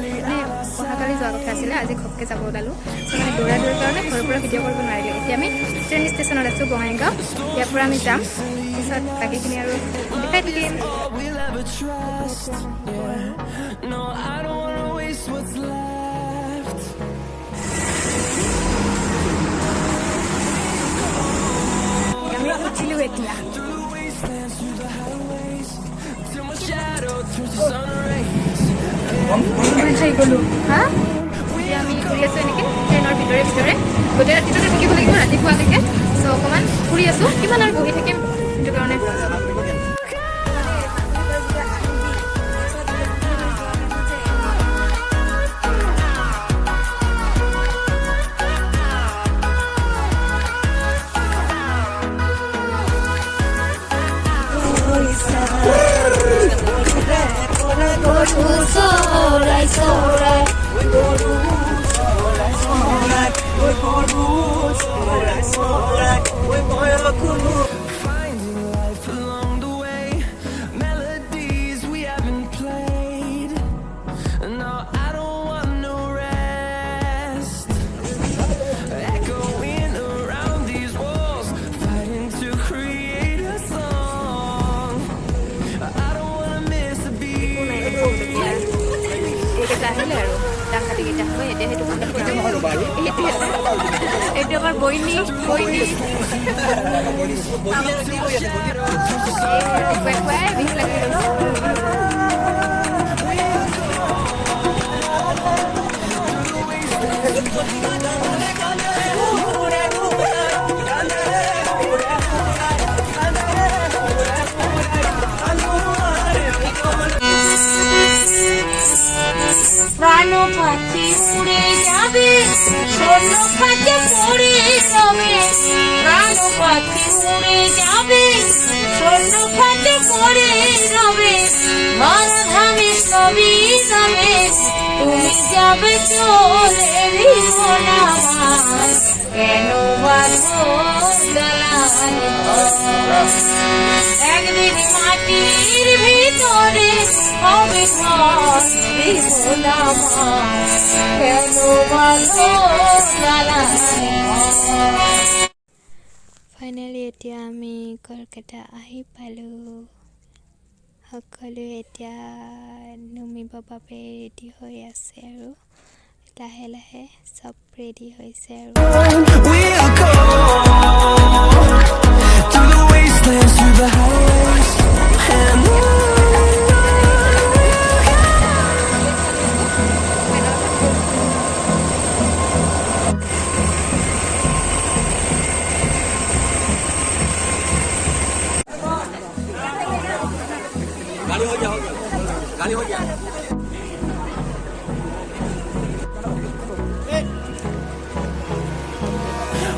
মানে অহাকালি যোৱা কথা আছিলে আজি ঘপকৈ যাব ওলালোঁ মানে দৌৰা দৌৰাৰ কাৰণে ঘৰৰ পৰা ভিডিঅ' কৰিব নোৱাৰিলোঁ এতিয়া আমি ট্ৰেইন ষ্টেচনত আছোঁ বঙাইগাঁও ইয়াৰ পৰা আমি যাম পিছত বাকীখিনি আৰু দেখাই থাকিম আমি উঠিলোঁ এতিয়া গ'লোঁ হা এতিয়া আমি ঘূৰি আছোঁ এনেকৈ ট্ৰেইনৰ ভিতৰে গোটেই ৰাতিটোতে থাকিব লাগিব ৰাতিপুৱালৈকে চ' অকণমান ঘূৰি আছোঁ কিমান আৰু বহি থাকিম সেইটো কাৰণে Finding life along the way, melodies we haven't played. No, I don't want no rest. Echoing around these walls, fighting to create a song. I don't wanna miss a beat. এইটো আমাৰ বইনী প্রাণ পাখি উড়ে যাবে স্বর্ণ পাখি পড়ে যাবে প্রাণ পাখি উড়ে যাবে স্বর্ণ পাখি পড়ে যাবে ধরাধামে সবই যাবে তুমি যাবে চলে কেন বাঁধো একদিন মাটির ভিতরে হবে ফাইনেলি এতিয়া আমি কলকাতা আহি পালোঁ সকলোৱে এতিয়া নুমিব বাবে ৰেডি হৈ আছে আৰু লাহে লাহে চব ৰেডি হৈছে আৰু We'll go through the wastelands, through the highways, and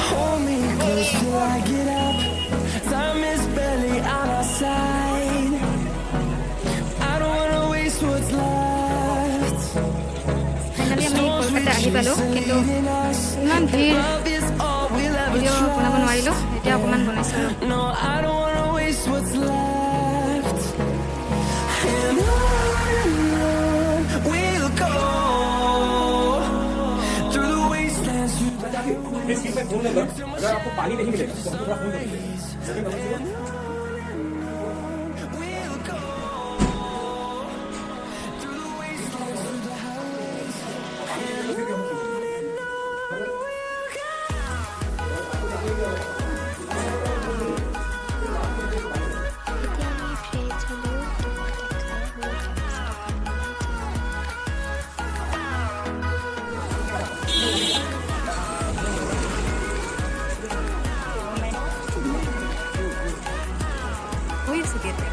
hold me close till I get up. Time is barely on our side. I don't wanna waste what's left. Finally আমি কলকাতা আহি পালোঁ কিন্তু ইমান ভিৰ Love is all we'll ever ভিডিঅ' বনাব নোৱাৰিলোঁ এতিয়া অকণমান বনাইছোঁ আৰু No, I don't wanna waste what's left. And on we'll go through the wastelands, through the अगर आपको पानी नहीं मिलेगा तो हमको पूरा फोन करेंगे we'll go through the wastelands, through the highways, এতিয়া আমি ফ্ৰেছ হ'লোঁ কিবা এটা খাই হৈ আছে কেতিয়া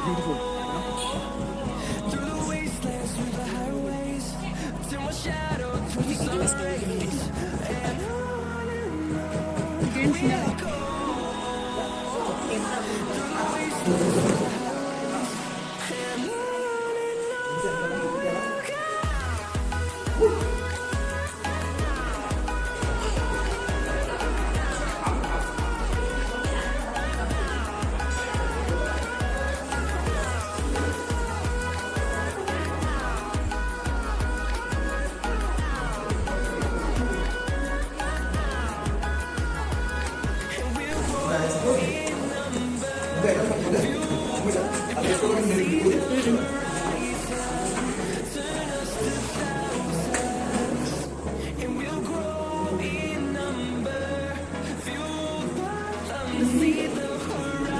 beautiful.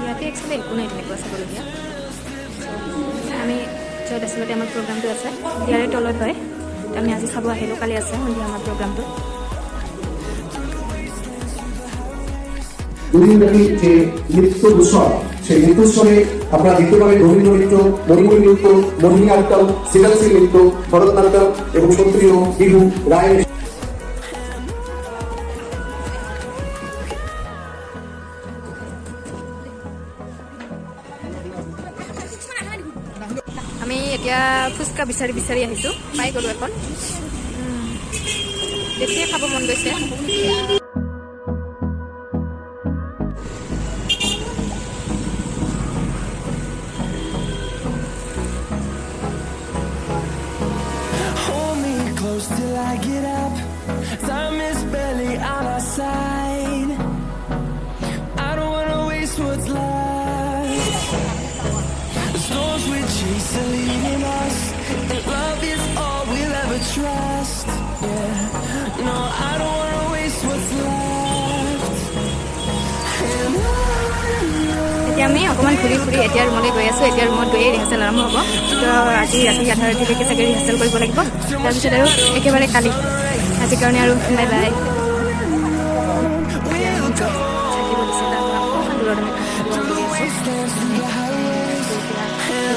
ইয়াতে একচুৱেলি একো নাই তেনেকুৱা চাবলগীয়া আমি য'ত আচলতে আমাৰ প্ৰগ্ৰামটো আছে ইয়াৰে তলত হয় আমি আজি চাব আহিলোঁ কালি আছে সন্ধিয়া আমাৰ প্ৰগ্ৰামটো দুদিনব্যাপী যে নৃত্য উৎসব সেই নৃত্য উৎসবে আপনারা দেখতে পাবেন রবীন্দ্র নৃত্য মণিপুরী নৃত্য মোহিনীআট্টম সৃজনশীল নৃত্য ভরতনাট্যম এবং সত্রিয় বিহু রায় আমি এতিয়া ফুচকা বিচাৰি বিচাৰি আহিছোঁ পাই গ'লোঁ এখন দেখিয়ে খাব মন গৈছে Hold me close till I get up. Time is barely on our side. I don't wanna waste what's left. The storms we chase are leading us, and love is all we'll ever trust. Yeah, no, I don't wanna waste what's left. And এতিয়া আমি অকণমান ঘূৰি ফুৰি এতিয়া ৰুমলৈ গৈ আছোঁ এতিয়া ৰুমত গৈয়ে ৰিহাৰ্চেল আৰম্ভ হ'ব তো আজি ৰাতি 8:30লৈকে চাগে ৰিহাৰ্চেল কৰিব লাগিব তাৰপিছত আৰু একেবাৰে কালি আজিৰ কাৰণে আৰু বাই বাই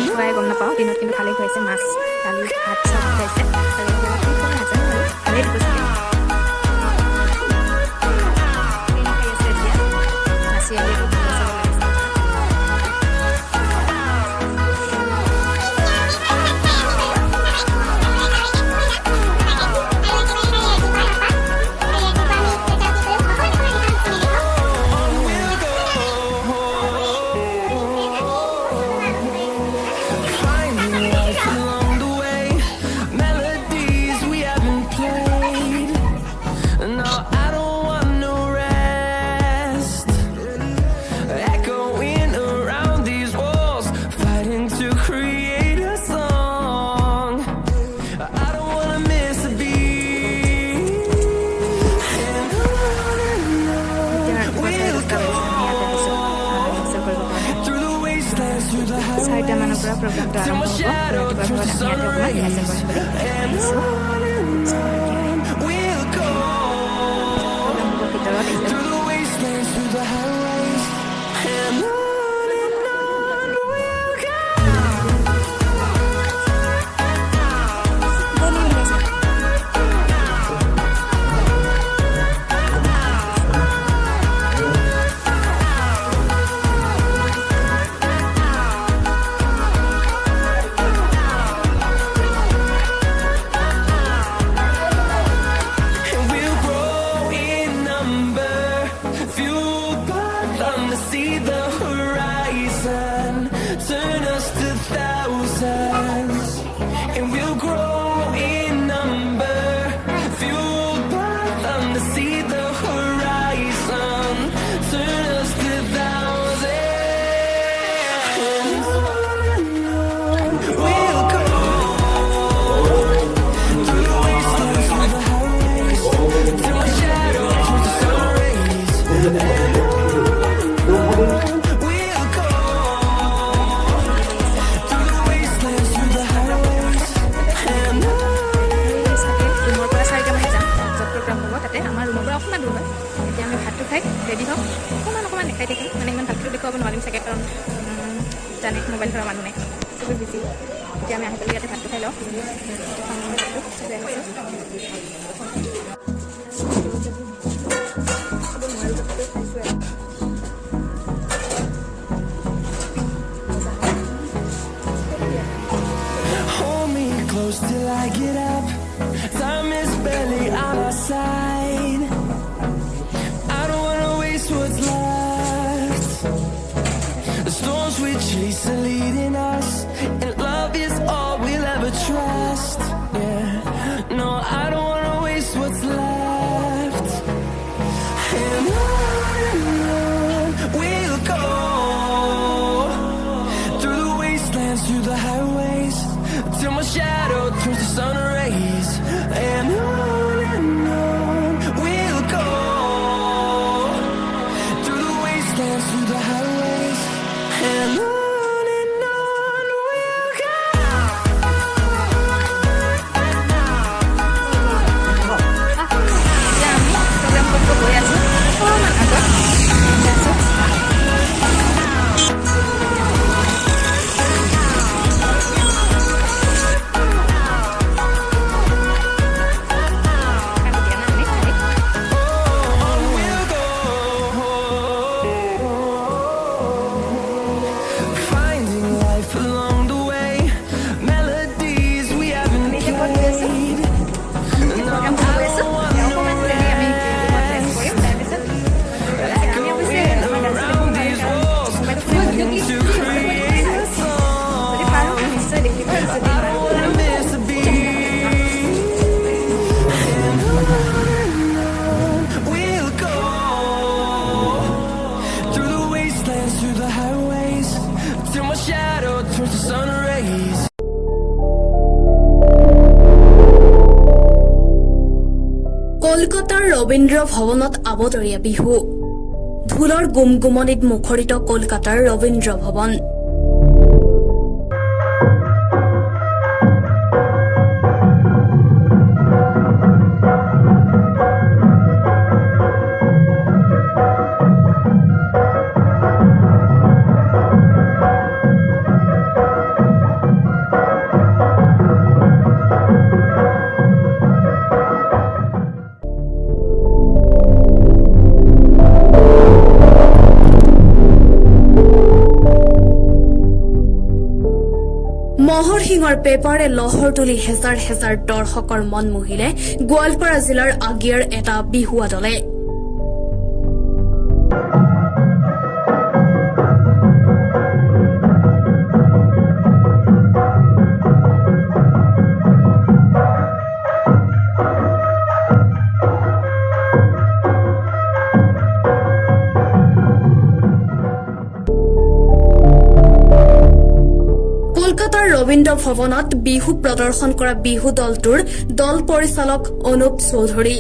খুৱাই গম নাপাওঁ দিনত কিন্তু ভালেই খুৱাইছে মাছ দালি ভাত চব খুৱাইছে ভালেই দিব চাগে নাচি আহি চাৰিটামানৰ পৰা প্ৰগ্ৰামটো আৰম্ভ হ'ব ৰাতিপুৱা ঘৰত আমি ইয়াতে অকণমান ৰিহাৰ্চেল কৰিম বুলি ভাবিছোঁ প্ৰগ্ৰামৰ ভিতৰত turn us to thousands, and we'll grow in number, fueled by them to see the horizon. Turn us to thousands. We'll go through the wastelands, through the highways, till my shadow turns to sun rays. Ready হওক অকণমান দেখাই থাকিম মানে ইমান ভালকৈ দেখুৱাব নোৱাৰিম চাগে কাৰণ জানে মোবাইল ধৰা মানুহ নাই চবেই বিজি এতিয়া আমি আহি পেলাই ইয়াতে ভাতটো খাই লওঁ ৰবীন্দ্ৰ ভৱনত আবতৰীয়া বিহু ঢোলৰ গুমগুমনিত মুখৰিত কলকাতাৰ ৰবীন্দ্ৰ ভৱন মহৰ সিঙৰ পেপাৰে লহৰ তুলি হেজাৰ হেজাৰ দৰ্শকৰ মন মোহিলে গোৱালপাৰা জিলাৰ আগিয়াৰ এটা বিহুৱা দলে কলকাতাৰ ৰবীন্দ্ৰ ভৱনত বিহু প্ৰদৰ্শন কৰা বিহু দলটোৰ দল পৰিচালক অনুপ চৌধুৰী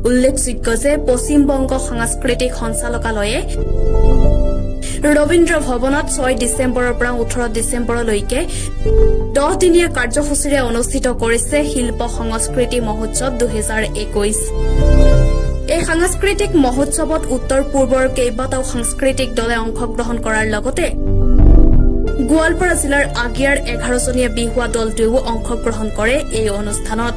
উল্লেখযোগ্য যে পশ্চিমবংগ সাংস্কৃতিক সঞ্চালকালয়ে ৰবীন্দ্ৰ ভৱনত 6 ডিচেম্বৰৰ পৰা 18 ডিচেম্বৰলৈকে 10 দিনীয়া কাৰ্যসূচীৰে অনুষ্ঠিত কৰিছে শিল্প সংস্কৃতি মহোৎসৱ 2021 এই সাংস্কৃতিক মহোৎসৱত উত্তৰ পূৰ্বৰ কেইবাটাও সাংস্কৃতিক দলে অংশগ্ৰহণ কৰাৰ লগতে গোৱালপাৰা জিলাৰ আগিয়াৰ 11জনীয়া বিহুৱা দলটোৱেও অংশগ্ৰহণ কৰে এই অনুষ্ঠানত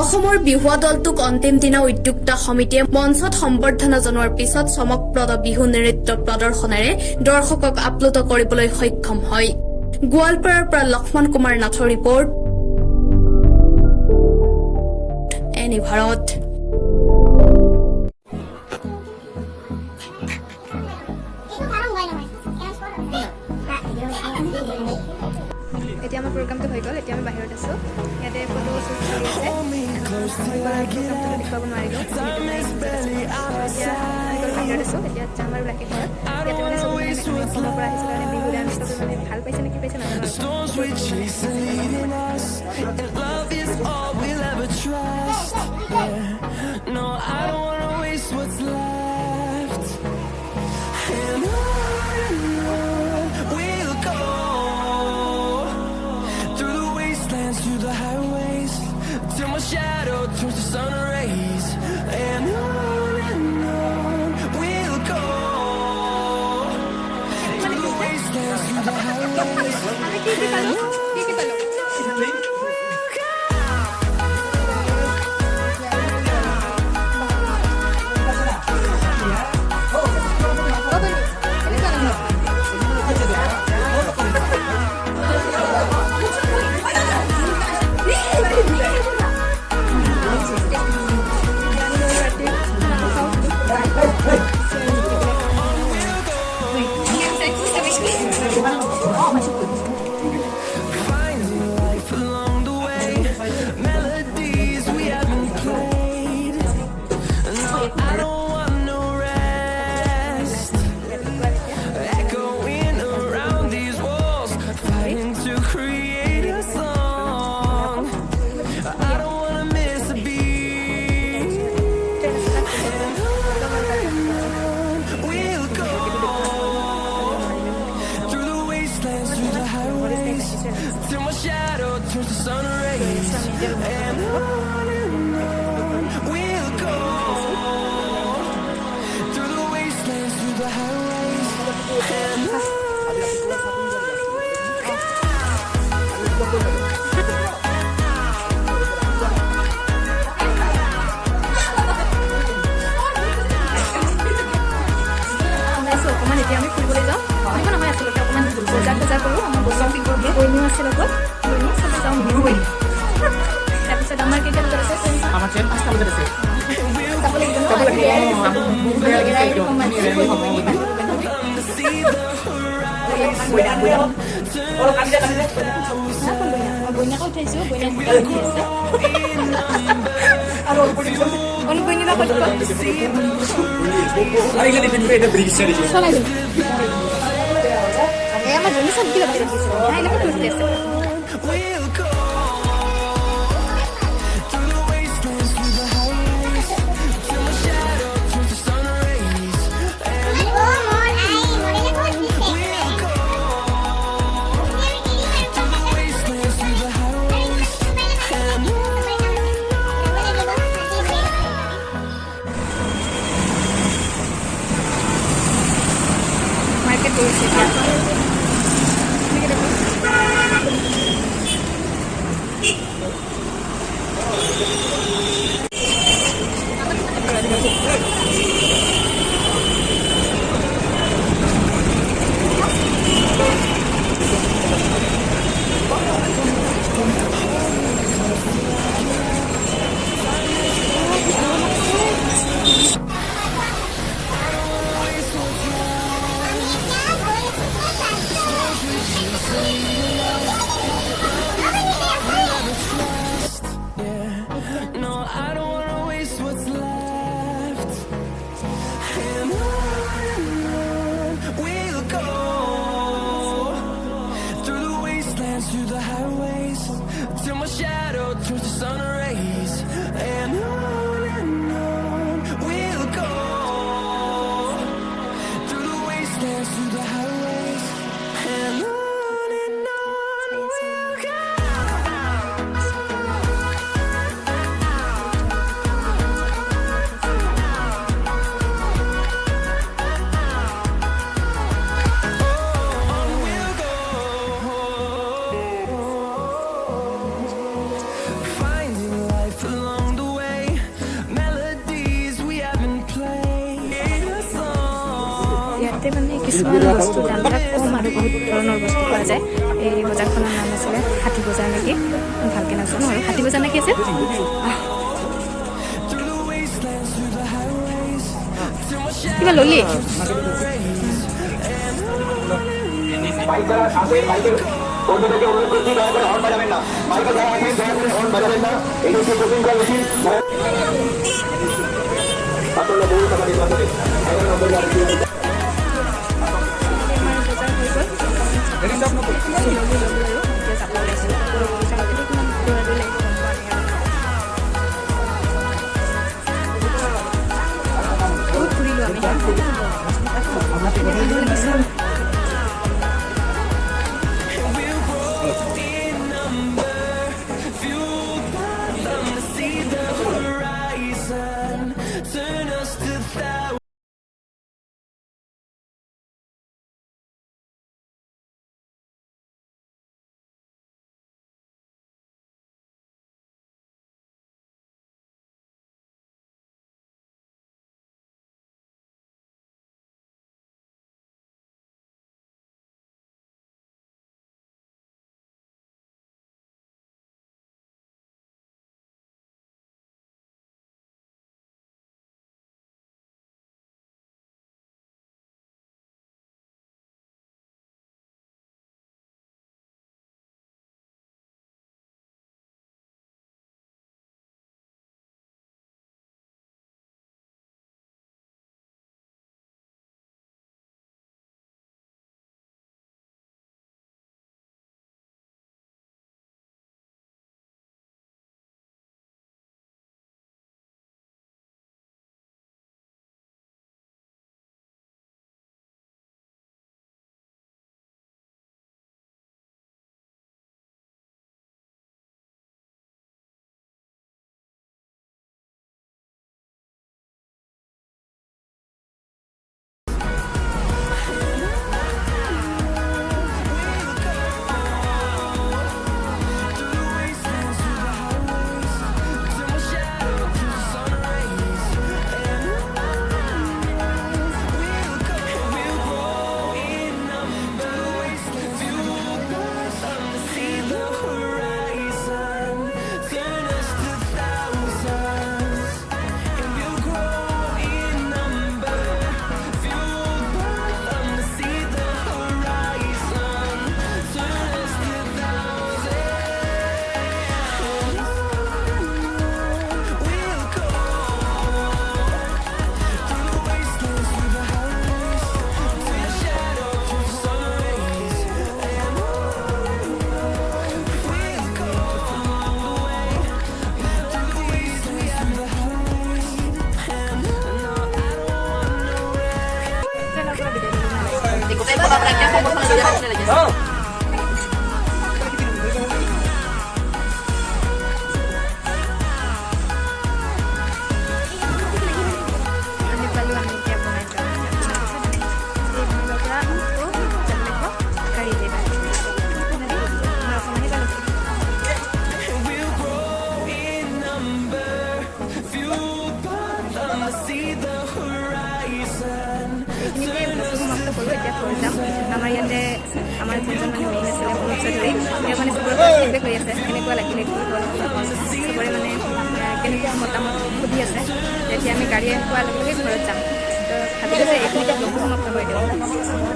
অসমৰ বিহুৱা দলটোক অন্তিম দিনা উদ্যোক্তা সমিতিয়ে মঞ্চত সম্বৰ্ধনা জনোৱাৰ পিছত চমকপ্ৰদ বিহু নৃত্য প্ৰদৰ্শনেৰে দৰ্শকক আপ্লুত কৰিবলৈ সক্ষম হয় গোৱালপাৰাৰ পৰা লক্ষ্মণ কুমাৰ নাথৰ ৰিপৰ্ট এনি ভাৰত এতিয়া আমাৰ প্ৰগ্ৰামটো হৈ গ'ল এতিয়া আমি বাহিৰত আছোঁ ইয়াতে ফটো শ্বুট চলি আছে প্ৰগ্ৰামটো দেখুৱাব নোৱাৰিলোঁ এতিয়া বাহিৰত আছোঁ এতিয়া যাম আৰু ৰাতি ঘৰত ইয়াতে মানে চব অসমৰ পৰা আহিছোঁ কাৰণে বিহু ডান্স চবে মানে ভাল পাইছে নেকি পাইছে নাজানো Till my shadow turns to sun rays, and on we'll go through the wastelands, through the highways. Till my shadow turns to sun rays, and on we'll go through the wastelands, through the highways, and অকণমান এতিয়া আমি ফুৰিবলৈ যাওঁ ফুৰিব নহয় আচলতে অকণমান বজাৰ কৰোঁ আমাৰ বজাৰ বৈনীও আছে লগত বৈনী চবে যাওঁ বিহু বৈনী তাৰপিছত আমাৰ কেইটা বজাত আছে আমাৰ ট্ৰেইন 5টা বজাত আছে যাব লাগিব বৈনাক উঠাইছোঁ বৈনাক আছে আৰু বৈনী লগত চলাই দিম আমার জন্য সব কিলো বাজে দিয়েছে হ্যাঁ এটা করতে আছে we'll go through the wastelands, through the highways. No, I don't wanna waste what's left. And on we'll go, through the wastelands, through the highways, till my shadow turns to sun rays. And on we'll go, through the wastelands, through the highways. And on we'll go. Finding life along the way, melodies we haven't played a song. ইয়াতে মানে কিছুমান বস্তু দামবিলাক কম আৰু বহুত ধৰণৰ বস্তু পোৱা যায়। এই বজাৰখনৰ নাম আছিলে হাতী বজাৰ নেকি, ভালকৈ নাজানো আৰু হাতী বজাৰ নেকি আছে। কিবা ললি বাইক যারা আসে বাইকের কর্মীদেরকে অনুরোধ করছি দয়া করে হর্ন বাজাবেন না। বাইকে যারা আসেন দয়া করে হর্ন বাজাবেন না। এই হচ্ছে কোচিং করা উচিত। আসলে বহু টাকা নির্বাচনে বহুত ঘূৰিলোঁ আমি। Turn us to thousands. আমাৰ ইয়াতে আমাৰ যোনজন মানে মেইন আছিলে অনুপ চৌধুৰী তেওঁ মানে চবৰে ফিডবেক লৈ আছে কেনেকুৱা লাগিলে চবৰে মানে কেনেকুৱা মতামত সুধি আছে তেতিয়া আমি গাড়ী পোৱাৰ লগে লগে ঘৰত যাম তো ভাবিলোঁ যে এইখিনিতে ব্লগটো সমাপ্ত কৰি দিওঁ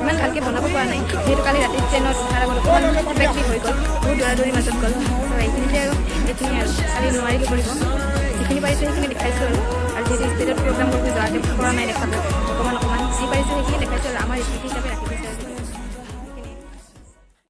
ইমান ভালকৈ বনাব পৰা নাই যিহেতু কালি ৰাতি ট্ৰেইনত উঠাৰ আগত অকণমান প্ৰেক্টিছ হৈ গ'ল বহুত দৌৰা মাজত গ'ল তো এইখিনিতে আৰু এইখিনি আৰু কালি নোৱাৰিলোঁ কৰিব যিখিনি পাৰিছোঁ সেইখিনি দেখাইছোঁ আৰু যিহেতু ষ্টেজত প্ৰগ্ৰাম কৰিব যোৱাতে পৰা নাই দেখাব অকণমান যি পাৰিছোঁ সেইখিনি দেখাইছোঁ আৰু আমাৰ ৰেচিপি হিচাপে ৰাখি দিছোঁ